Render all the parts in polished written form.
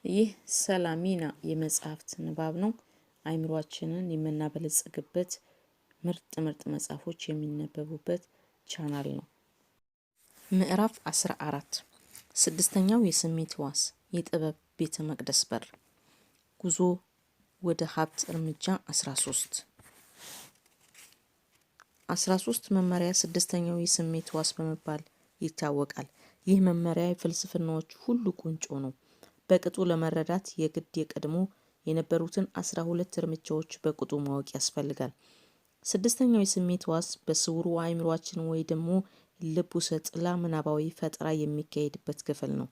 ይህ ሰላሚና የመጽሐፍት ንባብ ነው። አይምሮአችንን የምናበለጽግበት ምርጥ መጽሐፎች የሚነበቡበት ቻናል ነው። ምዕራፍ 14 ስድስተኛው የስሜት ሕዋስ የጥበብ ቤተ መቅደስ በር። ጉዞ ወደ ሀብት እርምጃ 13 መመሪያ ስድስተኛው የስሜት ሕዋስ በመባል ይታወቃል። ይህ መመሪያ የፍልስፍናዎች ሁሉ ቁንጮ ነው። በቅጡ ለመረዳት የግድ የቀድሞ የነበሩትን 12 እርምጃዎች በቅጡ ማወቅ ያስፈልጋል። ስድስተኛው የስሜት ሕዋስ በስውሩ አእምሮአችን ወይ ደግሞ ልብ ውስጥ ምናባዊ ፈጠራ የሚካሄድበት ክፍል ነው።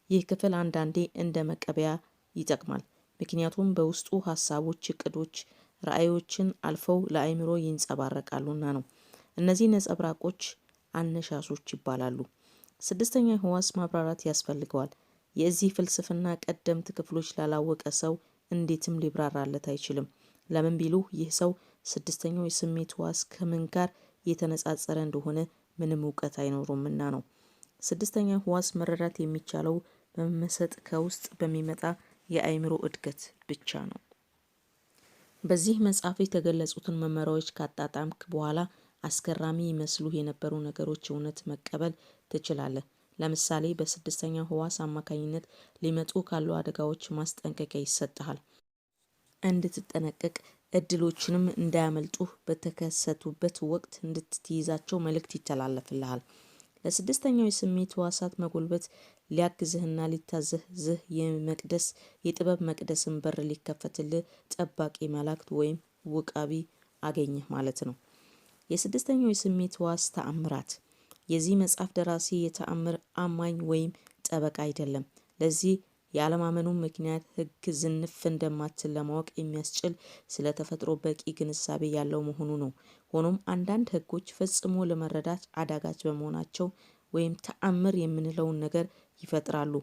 ይህ ክፍል አንዳንዴ እንደ መቀበያ ይጠቅማል፣ ምክንያቱም በውስጡ ሀሳቦች፣ እቅዶች፣ ራዕዮችን አልፈው ለአእምሮ ይንጸባረቃሉና ነው። እነዚህ ነጸብራቆች አነሻሾች ይባላሉ። ስድስተኛው ሕዋስ ማብራራት ያስፈልገዋል። የዚህ ፍልስፍና ቀደምት ክፍሎች ላላወቀ ሰው እንዴትም ሊብራራለት አይችልም። ለምን ቢሉ ይህ ሰው ስድስተኛው የስሜት ሕዋስ ከምን ጋር የተነጻጸረ እንደሆነ ምንም እውቀት አይኖሩምና ነው። ስድስተኛው ሕዋስ መረዳት የሚቻለው በመመሰጥ ከውስጥ በሚመጣ የአእምሮ እድገት ብቻ ነው። በዚህ መጽሐፍ የተገለጹትን መመሪያዎች ካጣጣምክ በኋላ አስገራሚ ይመስሉ የነበሩ ነገሮች እውነት መቀበል ትችላለህ። ለምሳሌ በስድስተኛው ሕዋስ አማካኝነት ሊመጡ ካሉ አደጋዎች ማስጠንቀቂያ ይሰጥሃል። እንድትጠነቀቅ፣ እድሎችንም እንዳያመልጡህ በተከሰቱበት ወቅት እንድትይዛቸው መልእክት ይተላለፍልሃል። ለስድስተኛው የስሜት ሕዋሳት መጎልበት ሊያግዝህና ሊታዘዝህ የጥበብ መቅደስን በር ሊከፈትልህ ጠባቂ መላእክት ወይም ውቃቢ አገኘህ ማለት ነው። የስድስተኛው የስሜት ሕዋስ ተአምራት። የዚህ መጽሐፍ ደራሲ የተአምር አማኝ ወይም ጠበቃ አይደለም። ለዚህ የአለማመኑ ምክንያት ሕግ ዝንፍ እንደማትል ለማወቅ የሚያስችል ስለ ተፈጥሮ በቂ ግንዛቤ ያለው መሆኑ ነው። ሆኖም አንዳንድ ሕጎች ፈጽሞ ለመረዳት አዳጋች በመሆናቸው ወይም ተአምር የምንለውን ነገር ይፈጥራሉ።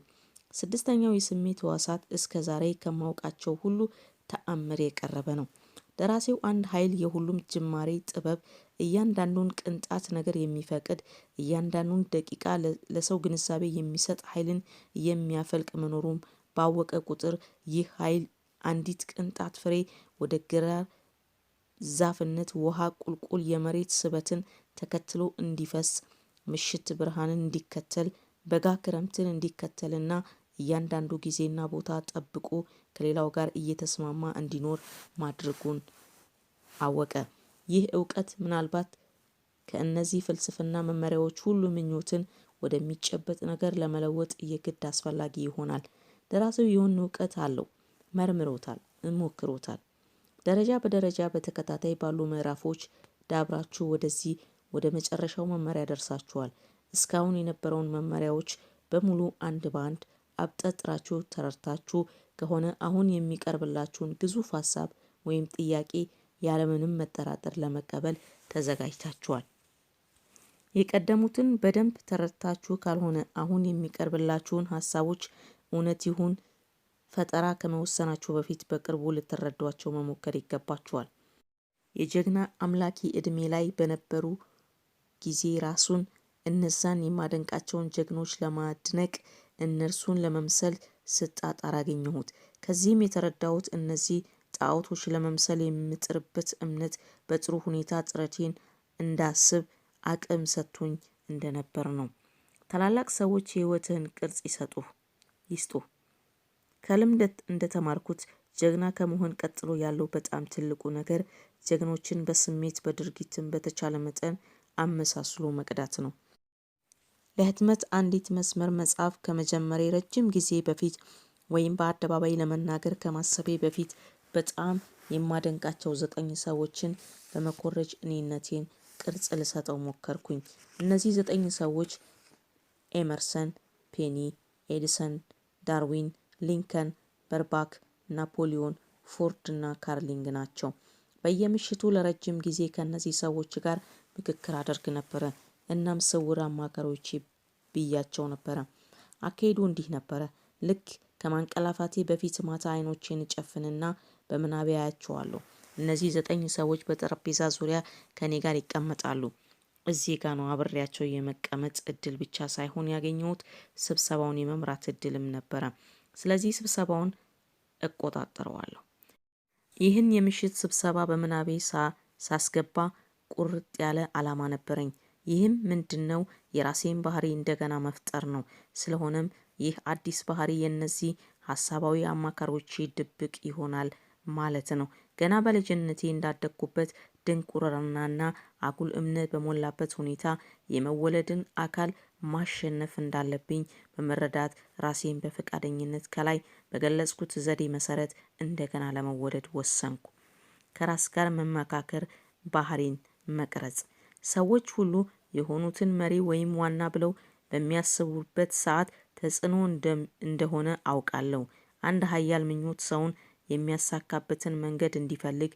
ስድስተኛው የስሜት ሕዋሳት እስከ ዛሬ ከማውቃቸው ሁሉ ተአምር የቀረበ ነው። ደራሲው አንድ ኃይል የሁሉም ጅማሬ ጥበብ እያንዳንዱን ቅንጣት ነገር የሚፈቅድ እያንዳንዱን ደቂቃ ለሰው ግንዛቤ የሚሰጥ ኃይልን የሚያፈልቅ መኖሩን ባወቀ ቁጥር ይህ ኃይል አንዲት ቅንጣት ፍሬ ወደ ግራር ዛፍነት፣ ውሃ ቁልቁል የመሬት ስበትን ተከትሎ እንዲፈስ፣ ምሽት ብርሃንን እንዲከተል፣ በጋ ክረምትን እንዲከተልና እያንዳንዱ ጊዜና ቦታ ጠብቆ ከሌላው ጋር እየተስማማ እንዲኖር ማድረጉን አወቀ። ይህ እውቀት ምናልባት ከእነዚህ ፍልስፍና መመሪያዎች ሁሉ ምኞትን ወደሚጨበጥ ነገር ለመለወጥ የግድ አስፈላጊ ይሆናል። ደራሲው ይህን እውቀት አለው፣ መርምሮታል፣ ሞክሮታል። ደረጃ በደረጃ በተከታታይ ባሉ ምዕራፎች ዳብራችሁ ወደዚህ ወደ መጨረሻው መመሪያ ደርሳችኋል። እስካሁን የነበረውን መመሪያዎች በሙሉ አንድ በአንድ አብጠጥራችሁ ተረድታችሁ ከሆነ አሁን የሚቀርብላችሁን ግዙፍ ሀሳብ ወይም ጥያቄ ያለምንም መጠራጠር ለመቀበል ተዘጋጅታችኋል። የቀደሙትን በደንብ ተረድታችሁ ካልሆነ አሁን የሚቀርብላችሁን ሀሳቦች እውነት ይሁን ፈጠራ ከመወሰናችሁ በፊት በቅርቡ ልትረዷቸው መሞከር ይገባችኋል። የጀግና አምላኪ ዕድሜ ላይ በነበሩ ጊዜ ራሱን እነዛን የማደንቃቸውን ጀግኖች ለማድነቅ እነርሱን ለመምሰል ስጣጣር አገኘሁት። ከዚህም የተረዳሁት እነዚህ ጣዖቶች ለመምሰል የምጥርበት እምነት በጥሩ ሁኔታ ጥረቴን እንዳስብ አቅም ሰጥቶኝ እንደነበር ነው። ታላላቅ ሰዎች የሕይወትህን ቅርጽ ይስጡ። ከልምድ እንደተማርኩት ጀግና ከመሆን ቀጥሎ ያለው በጣም ትልቁ ነገር ጀግኖችን በስሜት በድርጊትም በተቻለ መጠን አመሳስሎ መቅዳት ነው። ለህትመት አንዲት መስመር መጽሐፍ ከመጀመሪያ ረጅም ጊዜ በፊት ወይም በአደባባይ ለመናገር ከማሰቤ በፊት በጣም የማደንቃቸው 9 ሰዎችን በመኮረጅ እኔነቴን ቅርጽ ልሰጠው ሞከርኩኝ። እነዚህ 9 ሰዎች ኤመርሰን፣ ፔኒ፣ ኤዲሰን፣ ዳርዊን፣ ሊንከን፣ በርባክ፣ ናፖሊዮን፣ ፎርድ እና ካርሊንግ ናቸው። በየምሽቱ ለረጅም ጊዜ ከእነዚህ ሰዎች ጋር ምክክር አደርግ ነበረ። እናም ስውር አማካሪዎቼ ብያቸው ነበረ። አካሄዱ እንዲህ ነበረ። ልክ ከማንቀላፋቴ በፊት ማታ አይኖቼን እጨፍንና በምናቤ አያቸዋለሁ። እነዚህ 9 ሰዎች በጠረጴዛ ዙሪያ ከኔ ጋር ይቀመጣሉ። እዚህ ጋር ነው አብሬያቸው የመቀመጥ እድል ብቻ ሳይሆን ያገኘሁት ስብሰባውን የመምራት እድልም ነበረ። ስለዚህ ስብሰባውን እቆጣጠረዋለሁ። ይህን የምሽት ስብሰባ በምናቤ ሳስገባ ቁርጥ ያለ ዓላማ ነበረኝ። ይህም ምንድነው? የራሴን ባህሪ እንደገና መፍጠር ነው። ስለሆነም ይህ አዲስ ባህሪ የነዚህ ሀሳባዊ አማካሪዎች ድብቅ ይሆናል ማለት ነው። ገና በልጅነቴ እንዳደግኩበት ድንቁርናና አጉል እምነት በሞላበት ሁኔታ የመወለድን አካል ማሸነፍ እንዳለብኝ በመረዳት ራሴን በፈቃደኝነት ከላይ በገለጽኩት ዘዴ መሰረት እንደገና ለመወለድ ወሰንኩ። ከራስ ጋር መመካከር፣ ባህሪን መቅረጽ። ሰዎች ሁሉ የሆኑትን መሪ ወይም ዋና ብለው በሚያስቡበት ሰዓት ተጽዕኖ እንደሆነ አውቃለሁ። አንድ ሀያል ምኞት ሰውን የሚያሳካበትን መንገድ እንዲፈልግ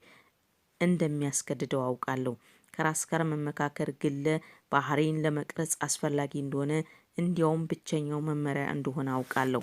እንደሚያስገድደው አውቃለሁ። ከራስ ጋር መመካከር ግለ ባህሪን ለመቅረጽ አስፈላጊ እንደሆነ እንዲያውም ብቸኛው መመሪያ እንደሆነ አውቃለሁ።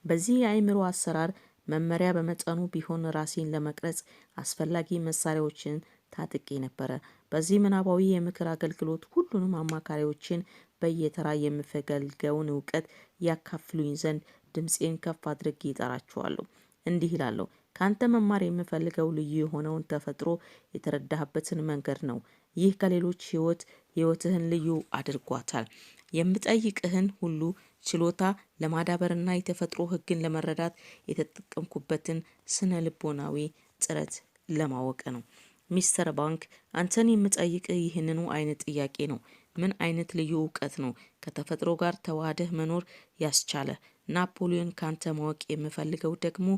በዚህ የአእምሮ አሰራር መመሪያ በመጠኑ ቢሆን ራሴን ለመቅረጽ አስፈላጊ መሳሪያዎችን ታጥቄ ነበረ። በዚህ ምናባዊ የምክር አገልግሎት ሁሉንም አማካሪዎችን በየተራ የምፈልገውን እውቀት ያካፍሉኝ ዘንድ ድምፄን ከፍ አድርጌ እጠራቸዋለሁ። እንዲህ እላለሁ፣ ካንተ መማር የምፈልገው ልዩ የሆነውን ተፈጥሮ የተረዳህበትን መንገድ ነው። ይህ ከሌሎች ህይወትህን ልዩ አድርጓታል። የምጠይቅህን ሁሉ ችሎታ ለማዳበርና የተፈጥሮ ህግን ለመረዳት የተጠቀምኩበትን ስነ ልቦናዊ ጥረት ለማወቅ ነው። ሚስተር ባንክ፣ አንተን የምጠይቅህ ይህንኑ አይነት ጥያቄ ነው። ምን አይነት ልዩ እውቀት ነው ከተፈጥሮ ጋር ተዋህደህ መኖር ያስቻለ? ናፖሊዮን፣ ካንተ ማወቅ የምፈልገው ደግሞ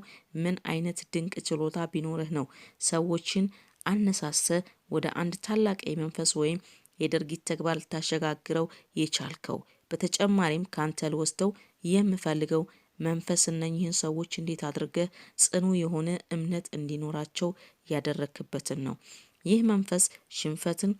ምን አይነት ድንቅ ችሎታ ቢኖርህ ነው ሰዎችን አነሳሰ ወደ አንድ ታላቅ የመንፈስ ወይም የድርጊት ተግባር ልታሸጋግረው የቻልከው? በተጨማሪም ካንተ ልወስደው የምፈልገው መንፈስ እነኚህን ሰዎች እንዴት አድርገህ ጽኑ የሆነ እምነት እንዲኖራቸው ያደረክበትን ነው። ይህ መንፈስ ሽንፈትን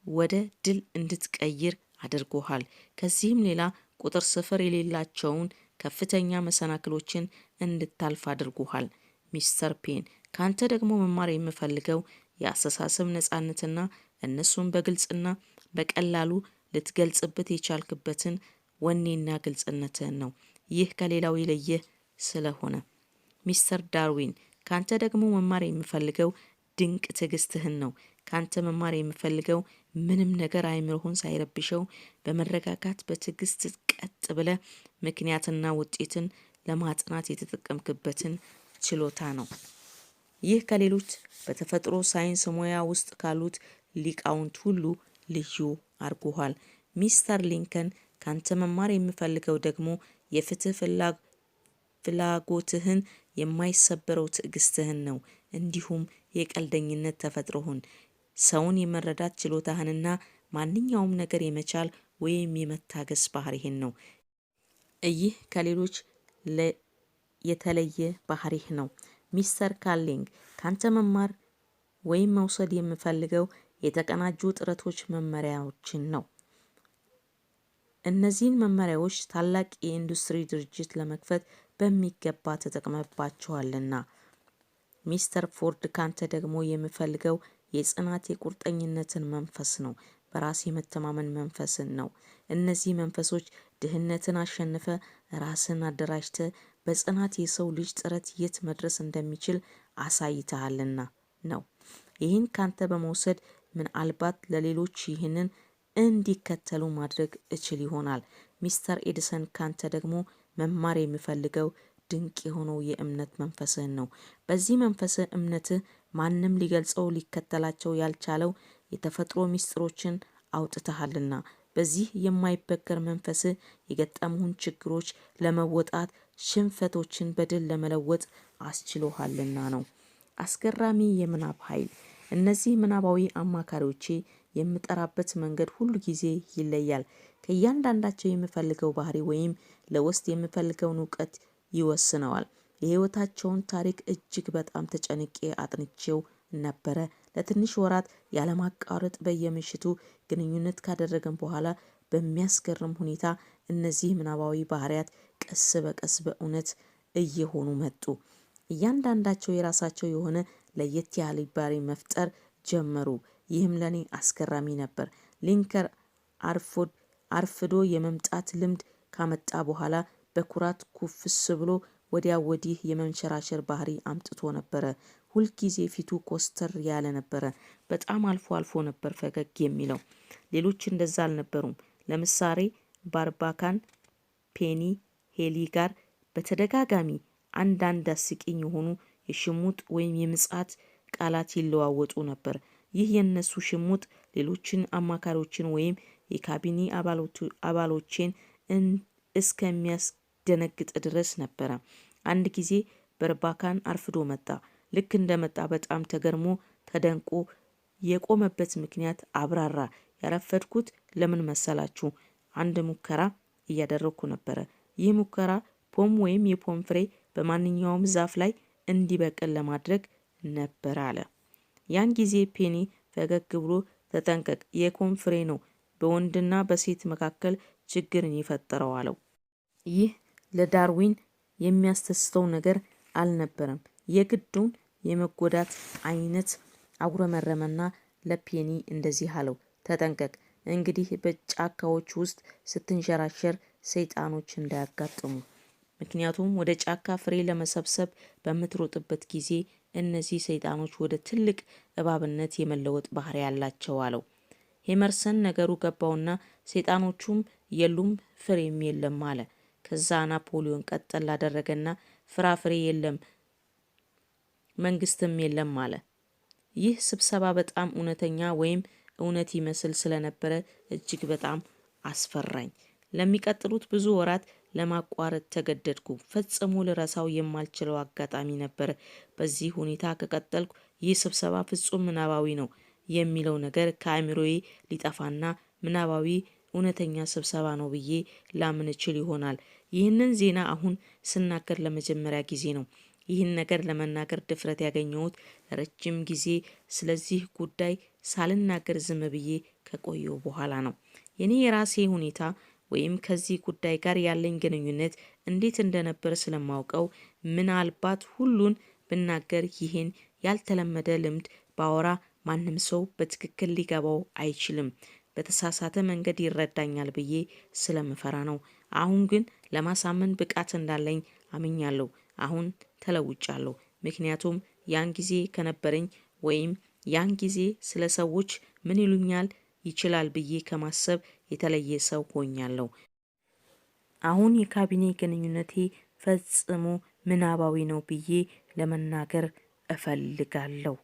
ወደ ድል እንድትቀይር አድርጎሃል። ከዚህም ሌላ ቁጥር ስፍር የሌላቸውን ከፍተኛ መሰናክሎችን እንድታልፍ አድርጎሃል። ሚስተር ፔን፣ ካንተ ደግሞ መማር የምፈልገው የአስተሳሰብ ነጻነትና እነሱን በግልጽና በቀላሉ ልትገልጽበት የቻልክበትን ወኔና ግልጽነትህን ነው። ይህ ከሌላው የለየህ ስለሆነ። ሚስተር ዳርዊን፣ ካንተ ደግሞ መማር የምፈልገው ድንቅ ትዕግስትህን ነው። ካንተ መማር የምፈልገው ምንም ነገር አእምሮህን ሳይረብሸው በመረጋጋት በትዕግስት ቀጥ ብለህ ምክንያትና ውጤትን ለማጥናት የተጠቀምክበትን ችሎታ ነው። ይህ ከሌሎች በተፈጥሮ ሳይንስ ሙያ ውስጥ ካሉት ሊቃውንት ሁሉ ልዩ አድርጎሃል። ሚስተር ሊንከን፣ ካንተ መማር የምፈልገው ደግሞ የፍትህ ፍላጎትህን፣ የማይሰበረው ትዕግስትህን ነው። እንዲሁም የቀልደኝነት ተፈጥሮህን፣ ሰውን የመረዳት ችሎታህንና ማንኛውም ነገር የመቻል ወይም የመታገስ ባህሪህን ነው። ይህ ከሌሎች የተለየ ባህሪህ ነው። ሚስተር ካርሊንግ፣ ካንተ መማር ወይም መውሰድ የምፈልገው የተቀናጁ ጥረቶች መመሪያዎችን ነው። እነዚህን መመሪያዎች ታላቅ የኢንዱስትሪ ድርጅት ለመክፈት በሚገባ ተጠቅመባቸዋልና። ሚስተር ፎርድ፣ ካንተ ደግሞ የምፈልገው የጽናት የቁርጠኝነትን መንፈስ ነው። በራስ የመተማመን መንፈስን ነው። እነዚህ መንፈሶች ድህነትን አሸንፈ ራስን አደራጅተ በጽናት የሰው ልጅ ጥረት የት መድረስ እንደሚችል አሳይተሃልና ነው። ይህን ካንተ በመውሰድ ምናልባት ለሌሎች ይህንን እንዲከተሉ ማድረግ እችል ይሆናል። ሚስተር ኤዲሰን፣ ካንተ ደግሞ መማር የምፈልገው ድንቅ የሆነው የእምነት መንፈስህን ነው። በዚህ መንፈስህ እምነትህ ማንም ሊገልጸው ሊከተላቸው ያልቻለው የተፈጥሮ ሚስጥሮችን አውጥተሃልና በዚህ የማይበገር መንፈስህ የገጠሙን ችግሮች ለመወጣት ሽንፈቶችን በድል ለመለወጥ አስችሎሃልና ነው። አስገራሚ የምናብ ኃይል። እነዚህ ምናባዊ አማካሪዎቼ የምጠራበት መንገድ ሁሉ ጊዜ ይለያል። ከእያንዳንዳቸው የምፈልገው ባህሪ ወይም ለውስጥ የምፈልገውን እውቀት ይወስነዋል። የህይወታቸውን ታሪክ እጅግ በጣም ተጨንቄ አጥንቼው ነበረ። ለትንሽ ወራት ያለማቋረጥ በየምሽቱ ግንኙነት ካደረገን በኋላ በሚያስገርም ሁኔታ እነዚህ ምናባዊ ባህሪያት ቀስ በቀስ በእውነት እየሆኑ መጡ። እያንዳንዳቸው የራሳቸው የሆነ ለየት ያለ ባህሪ መፍጠር ጀመሩ። ይህም ለኔ አስገራሚ ነበር። ሊንከን አርፍዶ የመምጣት ልምድ ካመጣ በኋላ በኩራት ኩፍስ ብሎ ወዲያ ወዲህ የመንሸራሸር ባህሪ አምጥቶ ነበረ። ሁልጊዜ ፊቱ ኮስተር ያለ ነበረ። በጣም አልፎ አልፎ ነበር ፈገግ የሚለው። ሌሎች እንደዛ አልነበሩም። ለምሳሌ ባርባካን ፔኒ ሄሊ ጋር በተደጋጋሚ አንዳንድ አስቂኝ የሆኑ የሽሙጥ ወይም የምጽአት ቃላት ይለዋወጡ ነበር። ይህ የነሱ ሽሙጥ ሌሎችን አማካሪዎችን ወይም የካቢኔ አባሎችን እስከሚያስደነግጥ ድረስ ነበረ። አንድ ጊዜ በርባካን አርፍዶ መጣ። ልክ እንደመጣ በጣም ተደንቆ የቆመበት ምክንያት አብራራ። ያረፈድኩት ለምን መሰላችሁ? አንድ ሙከራ እያደረኩ ነበረ። ይህ ሙከራ ፖም ወይም የፖም ፍሬ በማንኛውም ዛፍ ላይ እንዲበቅል ለማድረግ ነበር አለ። ያን ጊዜ ፔኒ ፈገግ ብሎ ተጠንቀቅ፣ የፖም ፍሬ ነው በወንድና በሴት መካከል ችግርን የፈጠረው አለው። ይህ ለዳርዊን የሚያስተስተው ነገር አልነበረም። የግዱን የመጎዳት አይነት አጉረመረመና ለፔኒ እንደዚህ አለው፣ ተጠንቀቅ እንግዲህ በጫካዎች ውስጥ ስትንሸራሸር ሰይጣኖች እንዳያጋጥሙ። ምክንያቱም ወደ ጫካ ፍሬ ለመሰብሰብ በምትሮጥበት ጊዜ እነዚህ ሰይጣኖች ወደ ትልቅ እባብነት የመለወጥ ባህሪ ያላቸው አለው። ሄመርሰን ነገሩ ገባውና ሰይጣኖቹም የሉም ፍሬም የለም አለ። ከዛ ናፖሊዮን ቀጠል አደረገና ፍራፍሬ የለም መንግስትም የለም አለ። ይህ ስብሰባ በጣም እውነተኛ ወይም እውነት ይመስል ስለነበረ እጅግ በጣም አስፈራኝ። ለሚቀጥሉት ብዙ ወራት ለማቋረጥ ተገደድኩ። ፈጽሞ ልረሳው የማልችለው አጋጣሚ ነበር። በዚህ ሁኔታ ከቀጠልኩ ይህ ስብሰባ ፍጹም ምናባዊ ነው የሚለው ነገር ከአእምሮዬ ሊጠፋና ምናባዊ እውነተኛ ስብሰባ ነው ብዬ ላምን እችል ይሆናል። ይህንን ዜና አሁን ስናገር ለመጀመሪያ ጊዜ ነው። ይህን ነገር ለመናገር ድፍረት ያገኘሁት ረጅም ጊዜ ስለዚህ ጉዳይ ሳልናገር ዝም ብዬ ከቆየው በኋላ ነው። የኔ የራሴ ሁኔታ ወይም ከዚህ ጉዳይ ጋር ያለኝ ግንኙነት እንዴት እንደነበር ስለማውቀው ምናልባት ሁሉን ብናገር ይህን ያልተለመደ ልምድ ባወራ ማንም ሰው በትክክል ሊገባው አይችልም። በተሳሳተ መንገድ ይረዳኛል ብዬ ስለምፈራ ነው። አሁን ግን ለማሳመን ብቃት እንዳለኝ አምኛለሁ። አሁን ተለውጫለሁ። ምክንያቱም ያን ጊዜ ከነበረኝ ወይም ያን ጊዜ ስለ ሰዎች ምን ይሉኛል ይችላል ብዬ ከማሰብ የተለየ ሰው ሆኛለሁ። አሁን የካቢኔ ግንኙነቴ ፈጽሞ ምናባዊ ነው ብዬ ለመናገር እፈልጋለሁ።